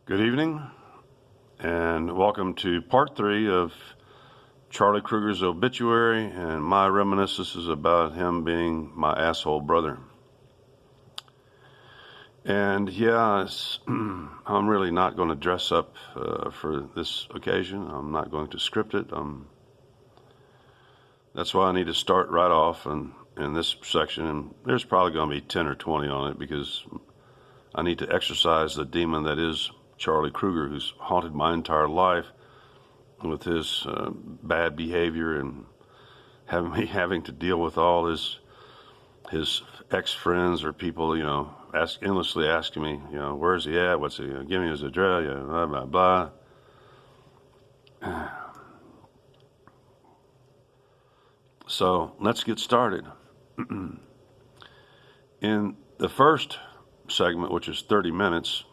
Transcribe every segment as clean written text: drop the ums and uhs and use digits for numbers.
Good evening, and welcome to part 3 of Charlie Krueger's obituary and my reminiscences about him being my asshole brother. And yeah, I'm really not going to dress up for this occasion. I'm not going to script it. That's why I need to start right off in this section, and there's probably going to be 10 or 20 on it because I need to exorcise the demon that is Charlie Krueger, who's haunted my entire life with his bad behavior and having to deal with all his ex-friends or people, endlessly asking me, where's he at? What's he? Give me his address. Blah blah blah. So let's get started. In the first segment, which is 30 minutes.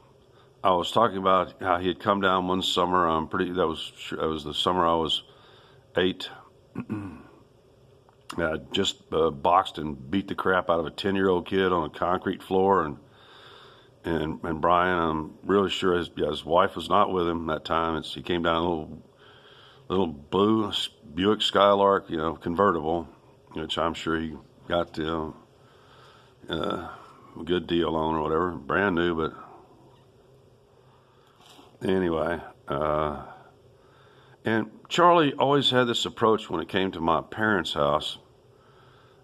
I was talking about how he had come down one summer. That was the summer I was 8. I just boxed and beat the crap out of a 10-year-old kid on a concrete floor, and Brian, I'm really sure his wife was not with him that time. He came down a little blue Buick Skylark, convertible, which I'm sure he got a good deal on or whatever, brand new, but. Anyway, and Charlie always had this approach when it came to my parents' house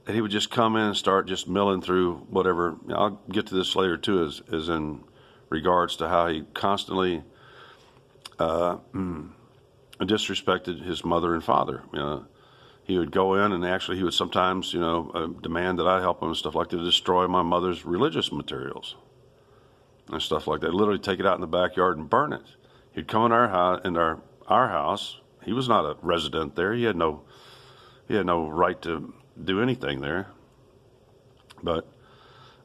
that he would just come in and start just milling through whatever. I'll get to this later too, as in regards to how he constantly disrespected his mother and father. He would go in and actually he would sometimes, demand that I help him and stuff like that to destroy my mother's religious materials. And stuff like that. Literally take it out in the backyard and burn it. He'd come in our house. He was not a resident there. He had no right to do anything there. But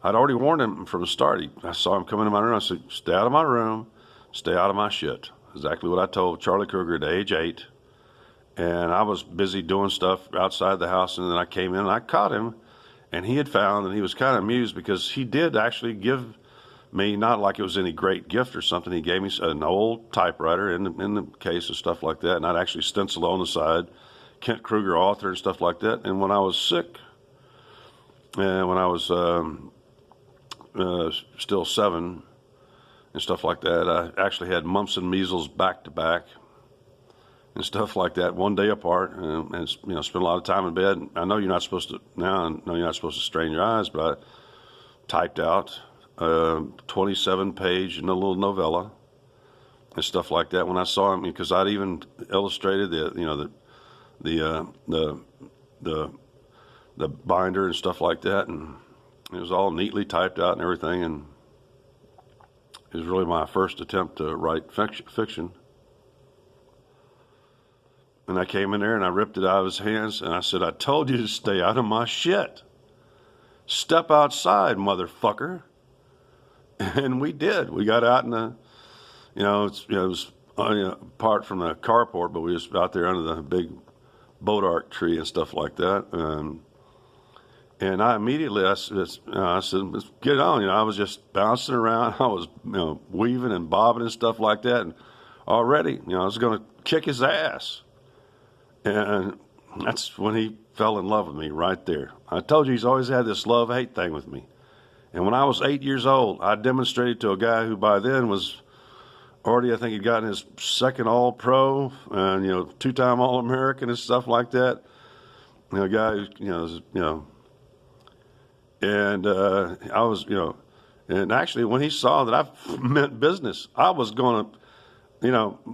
I'd already warned him from the start. I saw him come into my room. I said, "Stay out of my room. Stay out of my shit." Exactly what I told Charlie Krueger at age 8. And I was busy doing stuff outside the house, and then I came in and I caught him. And he had found, and he was kind of amused because he did actually give me, not like it was any great gift or something. He gave me an old typewriter in the case and stuff like that, and I'd actually stencil on the side, Kent Krueger, author and stuff like that. And when I was sick, and when I was still 7 and stuff like that, I actually had mumps and measles back to back and stuff like that, one day apart, and spent a lot of time in bed. I know you're not supposed to now. I know you're not supposed to strain your eyes, but I typed out 27-page in a little novella and stuff like that when I saw him, because I'd even illustrated the binder and stuff like that, and it was all neatly typed out and everything. And it was really my first attempt to write fiction. And I came in there and I ripped it out of his hands and I said, "I told you to stay out of my shit. Step outside, motherfucker." And we did. We got out in the, it was apart from the carport, but we was out there under the big boat arc tree and stuff like that. And I immediately, I said, "Let's get it on." I was just bouncing around. I was, weaving and bobbing and stuff like that. And already, I was going to kick his ass. And that's when he fell in love with me right there. I told you he's always had this love-hate thing with me. And when I was 8 years old, I demonstrated to a guy who by then was already, I think he'd gotten his second All-Pro and, 2-time All-American and stuff like that. A guy who, and I was, and actually when he saw that I meant business, I was going to,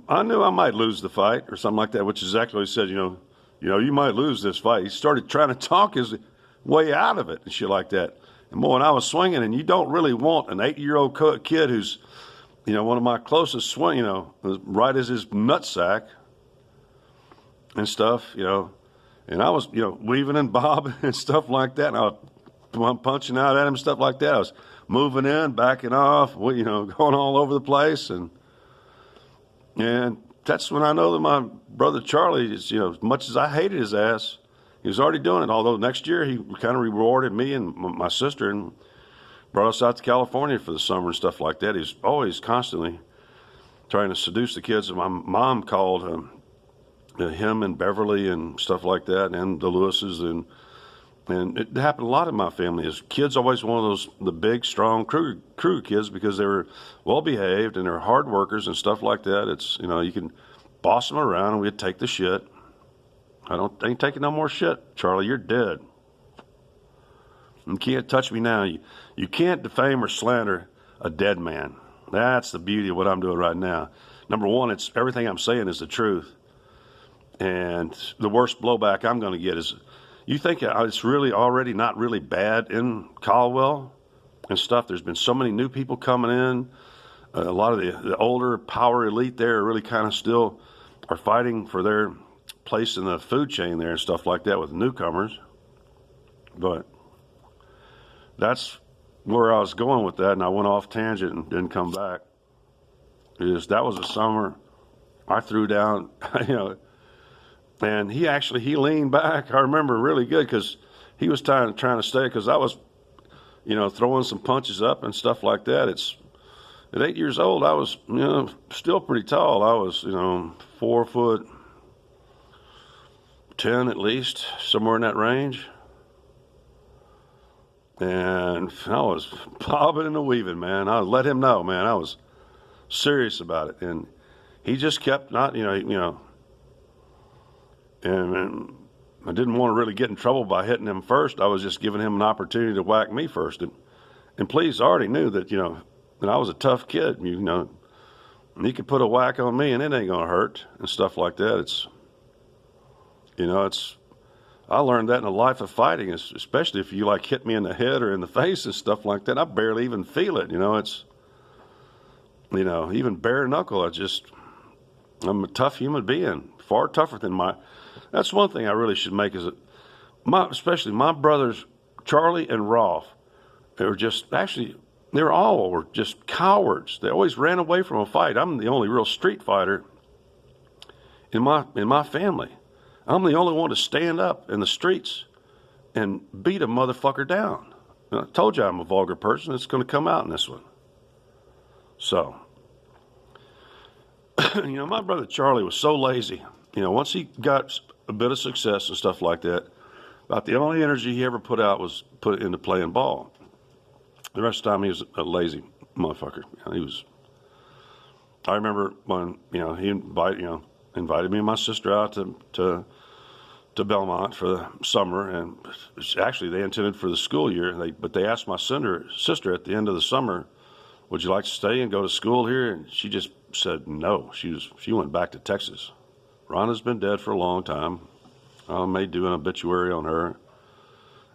I knew I might lose the fight or something like that, which is exactly what he said, you might lose this fight. He started trying to talk his way out of it and shit like that. And boy, when I was swinging, and you don't really want an 8-year-old kid who's, one of my closest swing, right as his nutsack and stuff, and I was, weaving and bobbing and stuff like that. And I was punching out at him and stuff like that. I was moving in, backing off, going all over the place. And that's when I know that my brother Charlie is, as much as I hated his ass, he was already doing it. Although next year he kind of rewarded me and my sister and brought us out to California for the summer and stuff like that. He's always constantly trying to seduce the kids. And my mom called him and Beverly and stuff like that, and the Lewises, and it happened a lot in my family. As kids, always one of those the big, strong Krueger kids because they were well behaved and they're hard workers and stuff like that. It's you can boss them around and we'd take the shit. I ain't taking no more shit, Charlie. You're dead. You can't touch me now. You can't defame or slander a dead man. That's the beauty of what I'm doing right now. Number one, it's everything I'm saying is the truth. And the worst blowback I'm going to get is, you think it's really already not really bad in Caldwell and stuff? There's been so many new people coming in. A lot of the older power elite there really kind of still are fighting for their place in the food chain there and stuff like that with newcomers. But that's where I was going with that, and I went off tangent and didn't come back. That was a summer I threw down, and he leaned back. I remember really good because he was trying to stay, because I was, throwing some punches up and stuff like that. At 8 years old, I was, still pretty tall. I was, 4'10" at least, somewhere in that range. And I was bobbing and weaving, man. I let him know, man. I was serious about it, and he just kept not, and I didn't want to really get in trouble by hitting him first. I was just giving him an opportunity to whack me first, and please, I already knew that that I was a tough kid, and he could put a whack on me and it ain't gonna hurt and stuff like that. I learned that in a life of fighting, especially if you hit me in the head or in the face and stuff like that. I barely even feel it. Even bare knuckle. I'm a tough human being, far tougher than that's one thing I really should make is especially my brothers, Charlie and Rolf, they were just cowards. They always ran away from a fight. I'm the only real street fighter in my family. I'm the only one to stand up in the streets and beat a motherfucker down. And I told you I'm a vulgar person. It's going to come out in this one. So, my brother Charlie was so lazy. Once he got a bit of success and stuff like that, about the only energy he ever put out was put into playing ball. The rest of the time he was a lazy motherfucker. I remember when, he invited me and my sister out to Belmont for the summer, and actually they intended for the school year, but they asked my sister at the end of the summer, would you like to stay and go to school here? And she just said no. She went back to Texas. Rhonda's been dead for a long time. I may do an obituary on her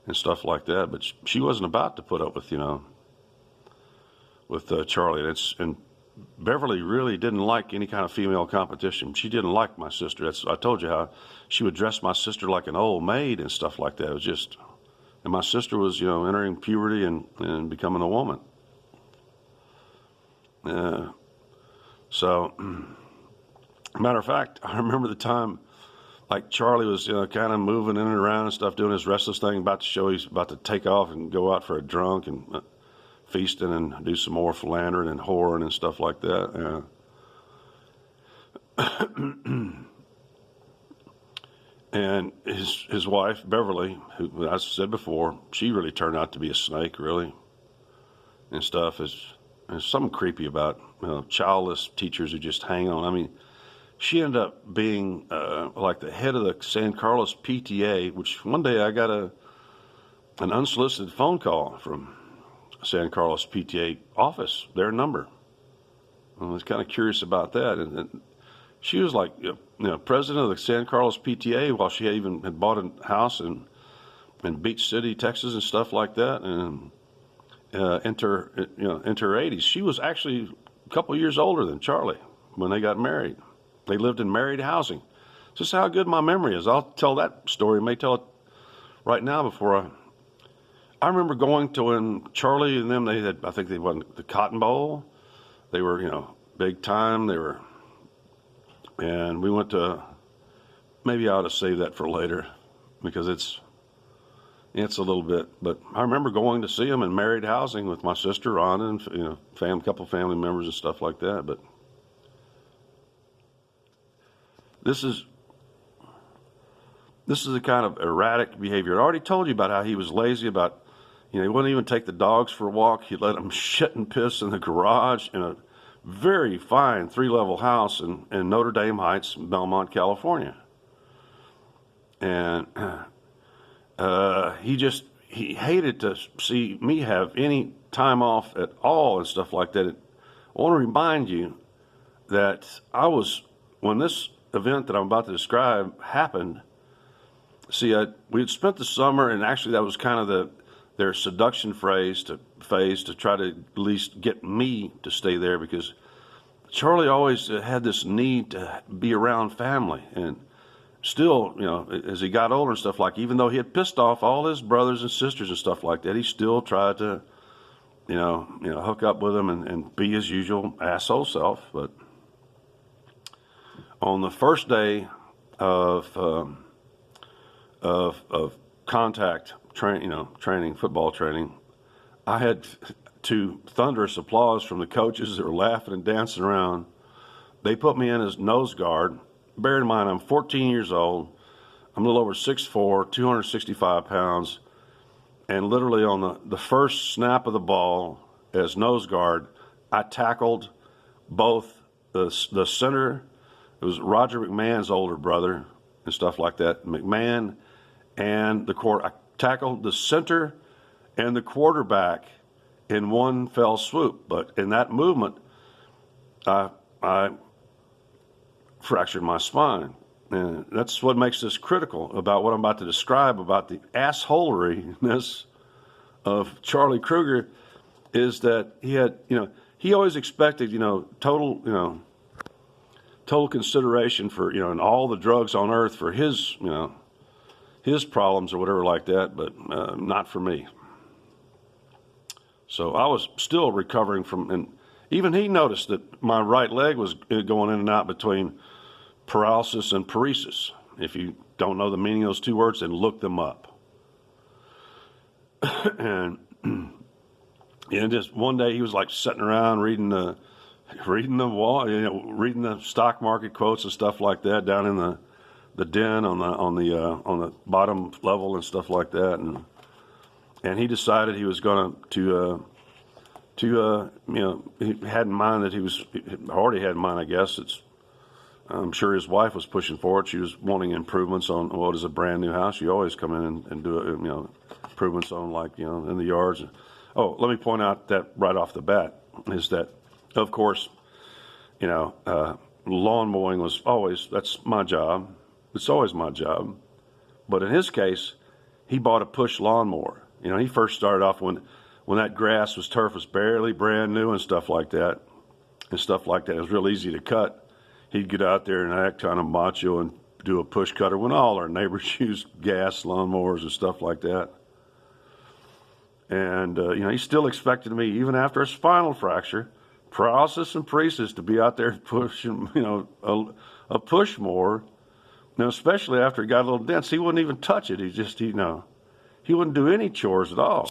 and stuff like that, but she wasn't about to put up with Charlie. And Beverly really didn't like any kind of female competition. She didn't like my sister. I told you how she would dress my sister like an old maid and stuff like that. It was just, and my sister was, entering puberty and becoming a woman. So, matter of fact, I remember the time, Charlie was, kind of moving in and around and stuff, doing his restless thing, about to show he's about to take off and go out for a drunk and feasting and do some more philandering and whoring and stuff like that. And his wife, Beverly, who I said before, she really turned out to be a snake, really, and stuff. There's something creepy about childless teachers who just hang on. I mean, she ended up being the head of the San Carlos PTA, which one day I got an unsolicited phone call from San Carlos PTA office, their number. I was kind of curious about that. And she was president of the San Carlos PTA while she had bought a house in Beach City, Texas and stuff like that. And into her 80s. She was actually a couple years older than Charlie when they got married. They lived in married housing. Just how good my memory is. I'll tell that story. I may tell it right now before I remember going to when Charlie and them, I think they won the Cotton Bowl. They were, big time. And we went to, maybe I ought to save that for later because it's a little bit, but I remember going to see them in married housing with my sister, Rhonda, and, couple family members and stuff like that. But this is the kind of erratic behavior. I already told you about how he was lazy about, he wouldn't even take the dogs for a walk. He'd let them shit and piss in the garage in a very fine 3-level house in Notre Dame Heights, Belmont, California. And he hated to see me have any time off at all and stuff like that. I want to remind you that when this event that I'm about to describe happened, see, we had spent the summer, and actually that was kind of their seduction phase to try to at least get me to stay there, because Charlie always had this need to be around family. And still, as he got older and stuff, like, even though he had pissed off all his brothers and sisters and stuff like that, he still tried to, hook up with them and be his usual asshole self. But on the first day of contact training, football training, I had to thunderous applause from the coaches that were laughing and dancing around. They put me in as nose guard. Bear in mind, I'm 14 years old. I'm a little over 6'4", 265 pounds. And literally on the first snap of the ball as nose guard, I tackled both the center. It was Roger McMahon's older brother and stuff like that. McMahon and I tackled the center and the quarterback in one fell swoop. But in that movement, I fractured my spine. And that's what makes this critical about what I'm about to describe about the assholeryness of Charlie KRUEGER, is that he had, he always expected, total consideration for, and all the drugs on earth for his, his problems or whatever like that, but not for me. So I was still recovering from, and even he noticed that my right leg was going in and out between paralysis and paresis. If you don't know the meaning of those two words, then look them up. And just one day he was like sitting around reading the wall, reading the stock market quotes and stuff like that down in the den on the bottom level and stuff like that, and he decided he was going to he had in mind that he already had in mind, I guess. I'm sure his wife was pushing for it. She was wanting improvements on what is a brand new house. You always come in and do improvements on, like, in the yards. Oh, let me point out that right off the bat is that, of course, lawn mowing was always, that's my job. It's always my job. But in his case, he bought a push lawnmower. He first started off when that turf was barely brand new and stuff like that. It was real easy to cut. He'd get out there and act kind of macho and do a push cutter when all our neighbors used gas lawnmowers and stuff like that. And, he still expected me, even after a spinal fracture, paralysis and paresis, to be out there pushing, a push mower. Now, especially after it got a little dense, he wouldn't even touch it. He wouldn't do any chores at all.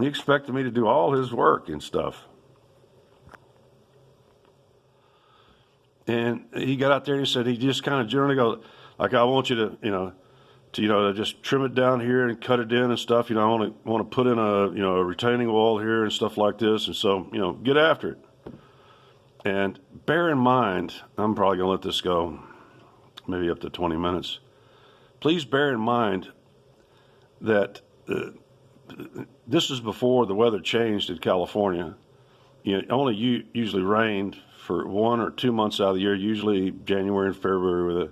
He expected me to do all his work and stuff. And he got out there and he said, he just kind of generally goes, like, I want you to just trim it down here and cut it in and stuff. I want to put in a retaining wall here and stuff like this. And so, get after it. And bear in mind, I'm probably going to let this go maybe up to 20 minutes. Please bear in mind that this is before the weather changed in California. Only usually rained for 1 or 2 months out of the year, usually January and February.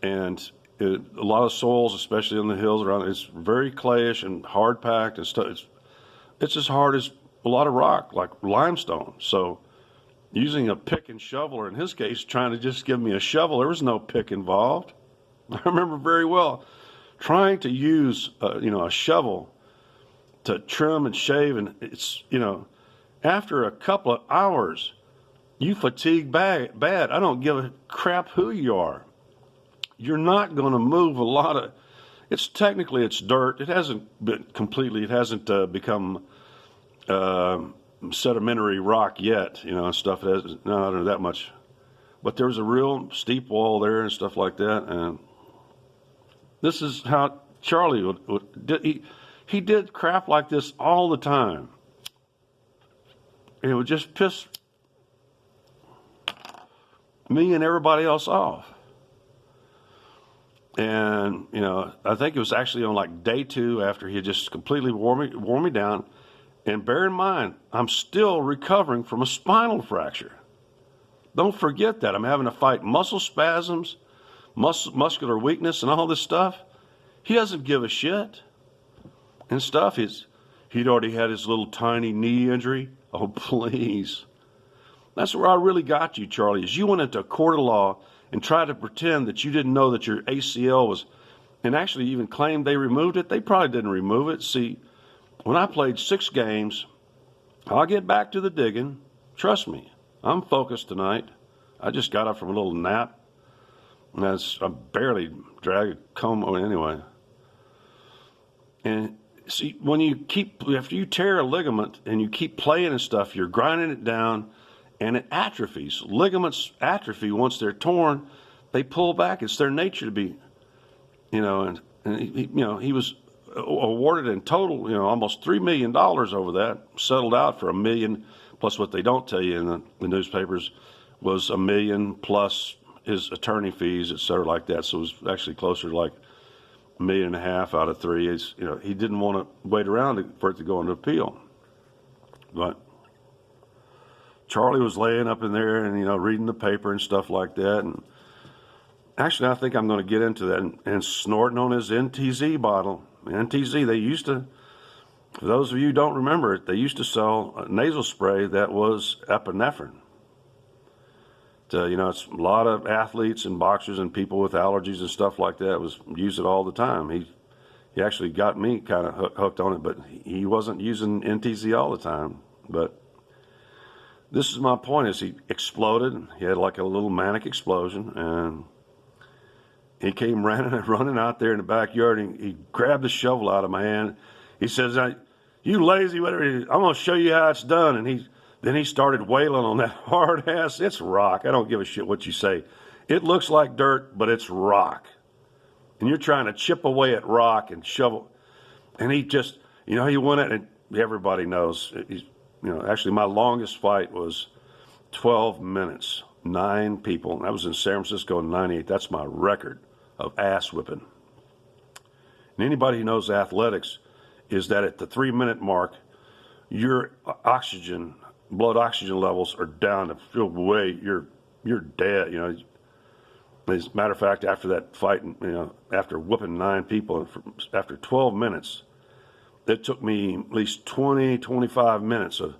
And a lot of soils, especially in the hills around, it's very clayish and hard packed and stuff. It's as hard as a lot of rock, like limestone. So using a pick and shovel, or in his case, trying to just give me a shovel, there was no pick involved. I remember very well trying to use a shovel to trim and shave, and it's after a couple of hours, you fatigue bad. I don't give a crap who you are. You're not going to move a lot of. It's dirt. It hasn't become sedimentary rock yet. Stuff. It has not under that much but there was a real steep wall there and stuff like that. And this is how Charlie he did crap like this all the time. And it would just piss me and everybody else off. And, you know, I think it was actually on like day 2 after he had just completely wore me down. And bear in mind, I'm still recovering from a spinal fracture. Don't forget that. I'm having to fight muscle spasms, muscular weakness, and all this stuff. He doesn't give a shit and stuff. He'd already had his little tiny knee injury. Oh, please. That's where I really got you, Charlie, is you went into a court of law and tried to pretend that you didn't know that your ACL was, and actually even claimed they removed it. They probably didn't remove it. See, when I played 6 games, I'll get back to the digging. Trust me, I'm focused tonight. I just got up from a little nap. And I barely dragged a comb anyway. And see, after you tear a ligament and you keep playing and stuff, you're grinding it down and it atrophies. Ligaments atrophy once they're torn. They pull back. It's their nature to be, you know, and he was awarded in total, almost $3 million over that, settled out for $1 million, plus what they don't tell you in the newspapers was $1 million plus his attorney fees, et cetera, like that. So it was actually closer to like $1.5 million out of 3. He didn't want to wait around for it to go into appeal. But Charlie was laying up in there and, reading the paper and stuff like that. And actually, I think I'm going to get into that and snorting on his NTZ bottle. NTZ, they used to, for those of you who don't remember it, they used to sell a nasal spray that was epinephrine. It's a lot of athletes and boxers and people with allergies and stuff like that use it all the time. He actually got me kind of hooked on it, but he wasn't using NTZ all the time. But this is my point, is he exploded. He had like a little manic explosion, and he came running out there in the backyard, and he grabbed the shovel out of my hand. He says, "You lazy, whatever, I'm going to show you how it's done." And then he started wailing on that hard ass. It's rock. I don't give a shit what you say. It looks like dirt, but it's rock. And you're trying to chip away at rock and shovel. And he just, he went at it. Everybody knows. Actually, my longest fight was 12 minutes, 9 people. And that was in San Francisco in '98. That's my record of ass whipping. And anybody who knows athletics is that at the 3-minute mark, your blood oxygen levels are down to way you're dead. As a matter of fact, after that fight, after whooping 9 people, after 12 minutes, it took me at least 25 minutes of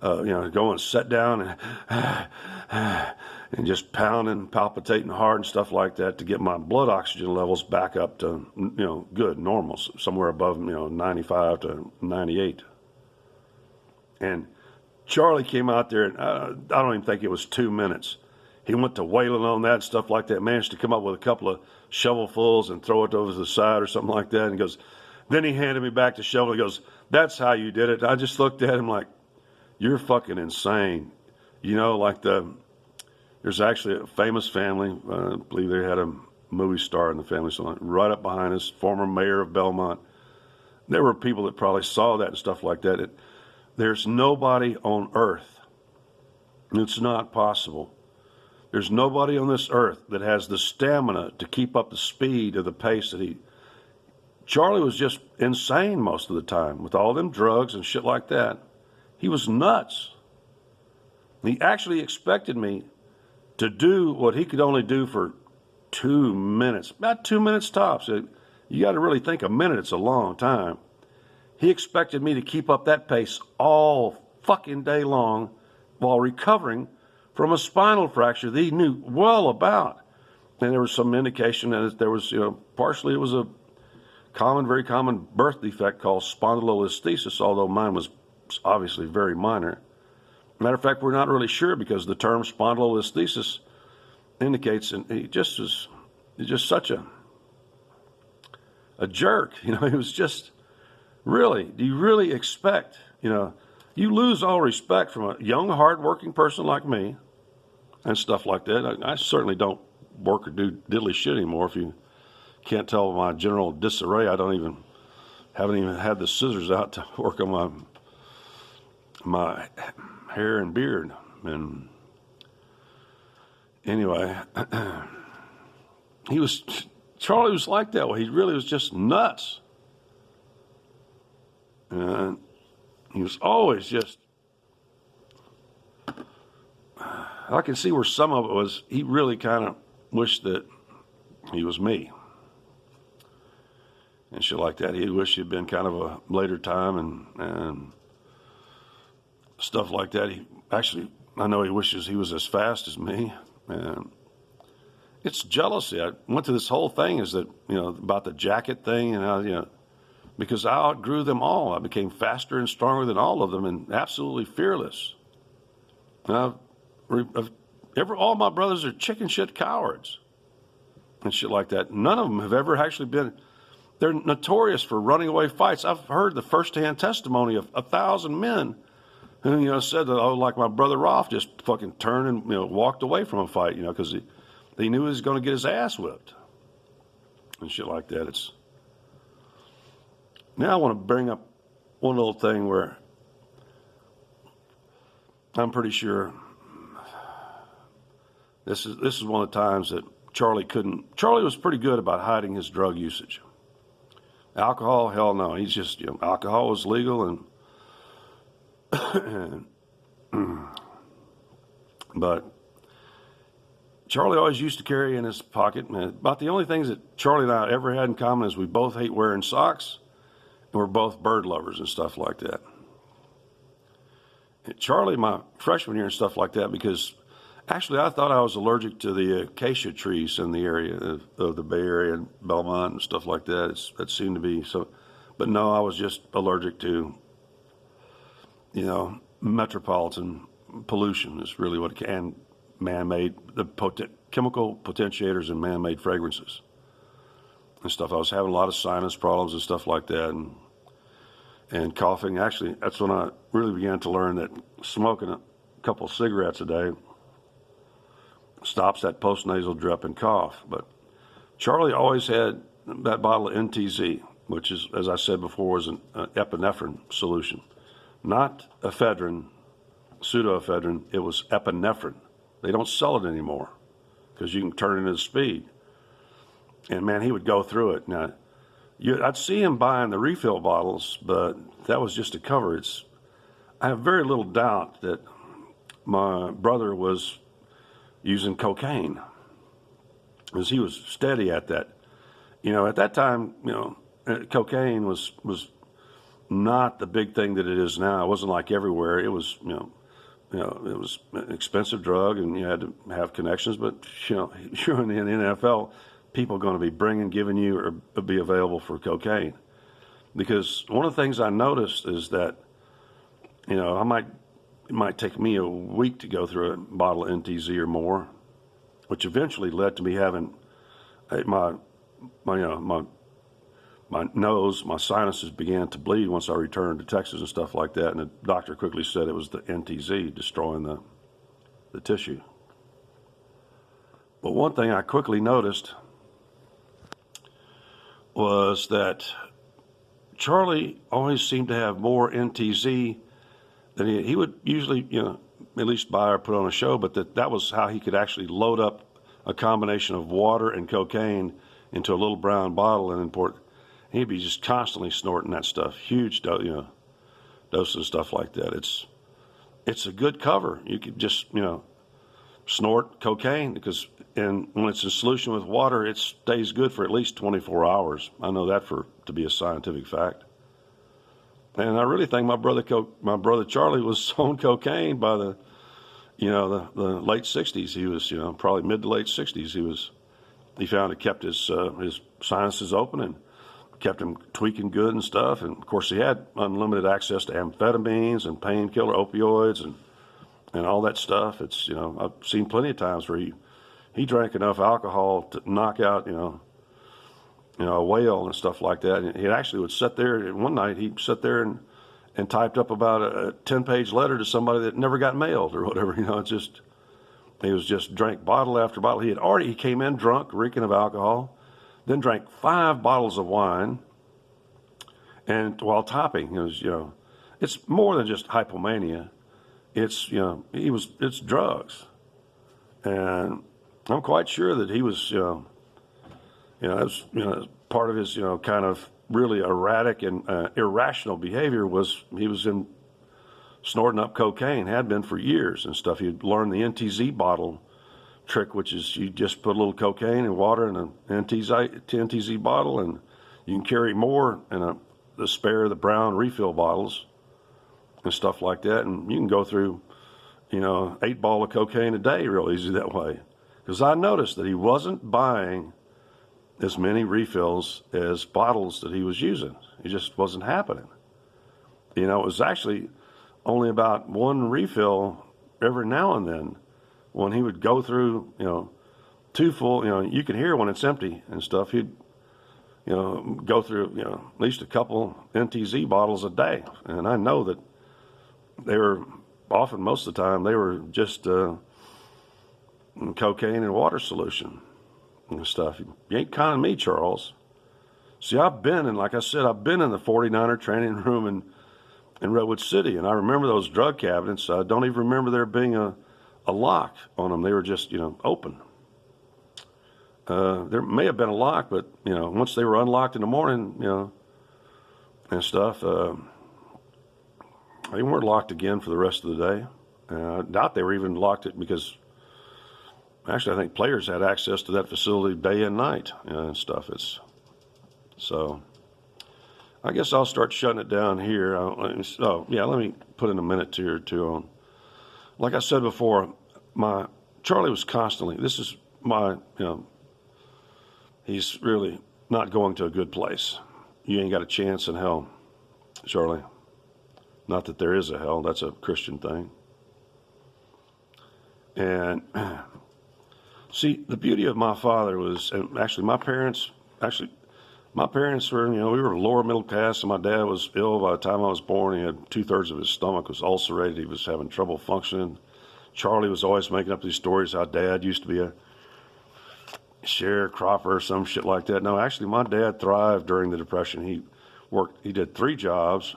go and sit down and just pounding, palpitating hard and stuff like that to get my blood oxygen levels back up to, good, normal, somewhere above, 95 to 98. And Charlie came out there, and I don't even think it was 2 minutes. He went to wailing on that and stuff like that, managed to come up with a couple of shovelfuls and throw it over to the side or something like that. And he goes, then he handed me back the shovel. He goes, "That's how you did it." I just looked at him like, "You're fucking insane." There's actually a famous family, I believe they had a movie star in the family, so right up behind us, former mayor of Belmont. There were people that probably saw that and stuff like that. There's nobody on earth, it's not possible. There's nobody on this earth that has the stamina to keep up the speed of the pace that Charlie was just insane most of the time with all them drugs and shit like that. He was nuts. He actually expected me to do what he could only do for 2 minutes, about 2 minutes tops. You got to really think a minute, it's a long time. He expected me to keep up that pace all fucking day long while recovering from a spinal fracture that he knew well about. And there was some indication that there was, partially it was a very common birth defect called spondylolisthesis, although mine was obviously very minor. Matter of fact, we're not really sure because the term spondylolisthesis indicates, and he just was just such a jerk. He was just, really, do you really expect, you lose all respect from a young, hardworking person like me. and stuff like that. I certainly don't work or do diddly shit anymore. If you can't tell my general disarray, haven't even had the scissors out to work on my hair and beard. And anyway, Charlie was like that way. He really was just nuts. And he was always just, I can see where some of it was, he really kind of wished that he was me. And shit like that. He wished he'd been kind of a later time and stuff like that. I know he wishes he was as fast as me. And it's jealousy. I went through this whole thing about the jacket thing, and because I outgrew them all. I became faster and stronger than all of them and absolutely fearless. All my brothers are chicken shit cowards and shit like that. None of them have ever actually been. They're notorious for running away fights. I've heard the first-hand testimony of 1,000 men who, said that, like my brother Rolf just fucking turned and, walked away from a fight, because he knew he was going to get his ass whipped and shit like that. Now I want to bring up one little thing where I'm pretty sure this is one of the times that Charlie was pretty good about hiding his drug usage. Alcohol, hell no. He's just, alcohol was legal but Charlie always used to carry in his pocket, about the only things that Charlie and I ever had in common is we both hate wearing socks and we're both bird lovers and stuff like that. And Charlie, my freshman year and stuff like that, because actually I thought I was allergic to the acacia trees in the area of the Bay Area and Belmont and stuff like that. That seemed to be so, but no, I was just allergic to, metropolitan pollution is really what it can, and man-made, chemical potentiators and man-made fragrances and stuff. I was having a lot of sinus problems and stuff like that, and coughing. Actually, that's when I really began to learn that smoking a couple cigarettes a day stops that postnasal drip and cough. But Charlie always had that bottle of NTZ, which is, as I said before, was an epinephrine solution. Not ephedrine, pseudoephedrine, it was epinephrine. They don't sell it anymore because you can turn it into speed. And man, he would go through it. Now, I'd see him buying the refill bottles, but that was just to cover. I have very little doubt that my brother was using cocaine, because he was steady at that. At that time, cocaine was not the big thing that it is now. It wasn't like everywhere. It was, it was an expensive drug, and you had to have connections. But you're in the NFL, people are going to be giving you, or be available for cocaine. Because one of the things I noticed is that, it might take me a week to go through a bottle of NTZ or more, which eventually led to me having my nose, my sinuses began to bleed once I returned to Texas and stuff like that. And the doctor quickly said it was the NTZ destroying the tissue. But one thing I quickly noticed was that Charlie always seemed to have more NTZ than he would usually, at least buy or put on a show, but that was how he could actually load up a combination of water and cocaine into a little brown bottle and import. He'd be just constantly snorting that stuff, huge doses and stuff like that. It's a good cover. You could just, snort cocaine, because when it's in solution with water, it stays good for at least 24 hours. I know that to be a scientific fact. And I really think my brother Charlie was on cocaine by the late 60s. He was, probably mid to late 60s. He found it kept his sinuses open and kept him tweaking good and stuff. And of course, he had unlimited access to amphetamines and painkiller opioids and all that stuff. It's, I've seen plenty of times where he drank enough alcohol to knock out, a whale and stuff like that. And he actually would sit there, and one night he'd sit there and typed up about a 10-page letter to somebody that never got mailed or whatever. It's just, He was just drank bottle after bottle. He came in drunk, reeking of alcohol, then drank 5 bottles of wine, and while topping, it was, it's more than just hypomania. It's, it's drugs. And I'm quite sure that he was, it was, part of his, kind of really erratic and irrational behavior was he was in snorting up cocaine, had been for years and stuff. He'd learned the NTZ bottle trick, which is you just put a little cocaine and water in an NTZ bottle, and you can carry more in the spare, the brown refill bottles and stuff like that. And you can go through, 8 ball of cocaine a day real easy that way. Because I noticed that he wasn't buying as many refills as bottles that he was using. It just wasn't happening. It was actually only about 1 refill every now and then when he would go through, 2 full, you can hear when it's empty and stuff. He'd, go through, at least a couple NTZ bottles a day. And I know that they were often, most of the time, they were just cocaine and water solution and stuff. You ain't conning me, Charles. See, I've been in the 49er training room in Redwood City, and I remember those drug cabinets. I don't even remember there being a lock on them. They were just, open. There may have been a lock, but, once they were unlocked in the morning, and stuff, they weren't locked again for the rest of the day. I doubt they were even locked it because, actually, I think players had access to that facility day and night and stuff. So I guess I'll start shutting it down here. Let me put in a minute or two on. Like I said before, Charlie was constantly, this is he's really not going to a good place. You ain't got a chance in hell, Charlie. Not that there is a hell, that's a Christian thing. And see, the beauty of my father was, and actually my parents were, we were lower middle class, and my dad was ill by the time I was born. He had 2/3 of his stomach was ulcerated. He was having trouble functioning. Charlie was always making up these stories how dad used to be a sharecropper or some shit like that. No, actually, my dad thrived during the Depression. He did 3 jobs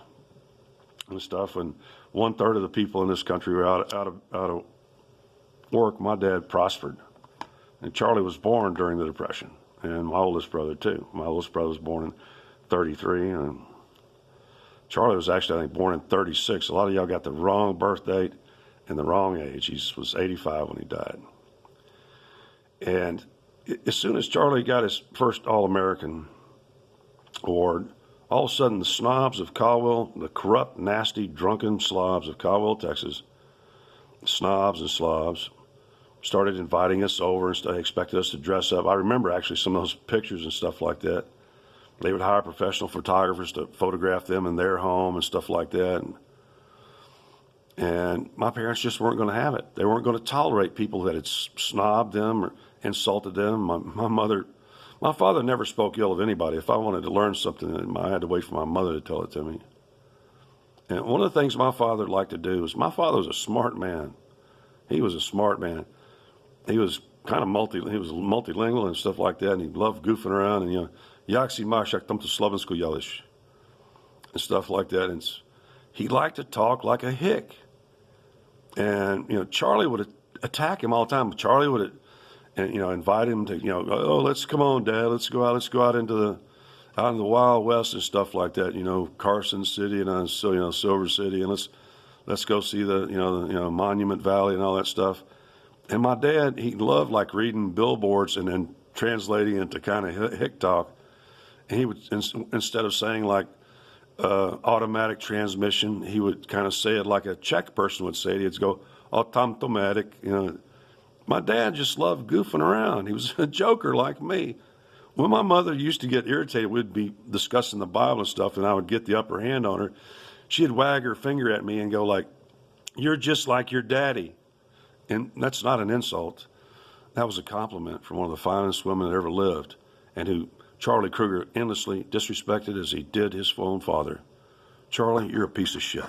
and stuff, and 1/3 of the people in this country were out of work. My dad prospered. And Charlie was born during the Depression, and my oldest brother too. My oldest brother was born in 33, and Charlie was actually, I think, born in 36. A lot of y'all got the wrong birth date and the wrong age. He was 85 when he died. And as soon as Charlie got his first All-American award, all of a sudden the snobs of Caldwell, the corrupt, nasty, drunken slobs of Caldwell, Texas, snobs and slobs, started inviting us over and they expected us to dress up. I remember actually some of those pictures and stuff like that. They would hire professional photographers to photograph them in their home and stuff like that. And my parents just weren't going to have it. They weren't going to tolerate people that had snobbed them or insulted them. My father never spoke ill of anybody. If I wanted to learn something, I had to wait for my mother to tell it to me. And one of the things my father liked to do was, my father was a smart man. He was a smart man. He was kind of multilingual and stuff like that, and he loved goofing around and, Yaksi Mashak Tumta Slovensko Yelish and stuff like that. And he liked to talk like a hick. And, Charlie would attack him all the time. Charlie would, invite him to, let's come on, Dad, let's go out into the Wild West and stuff like that, Carson City and Silver City, and let's go see the Monument Valley and all that stuff. And my dad, he loved like reading billboards and then translating into kind of hick talk. And he would, instead of saying like automatic transmission, he would kind of say it like a Czech person would say it. He'd go automatic. My dad just loved goofing around. He was a joker like me. When my mother used to get irritated, we'd be discussing the Bible and stuff, and I would get the upper hand on her. She'd wag her finger at me and go like, "You're just like your daddy." And that's not an insult. That was a compliment from one of the finest women that ever lived, and who Charlie KRUEGER endlessly disrespected as he did his own father. Charlie, you're a piece of shit.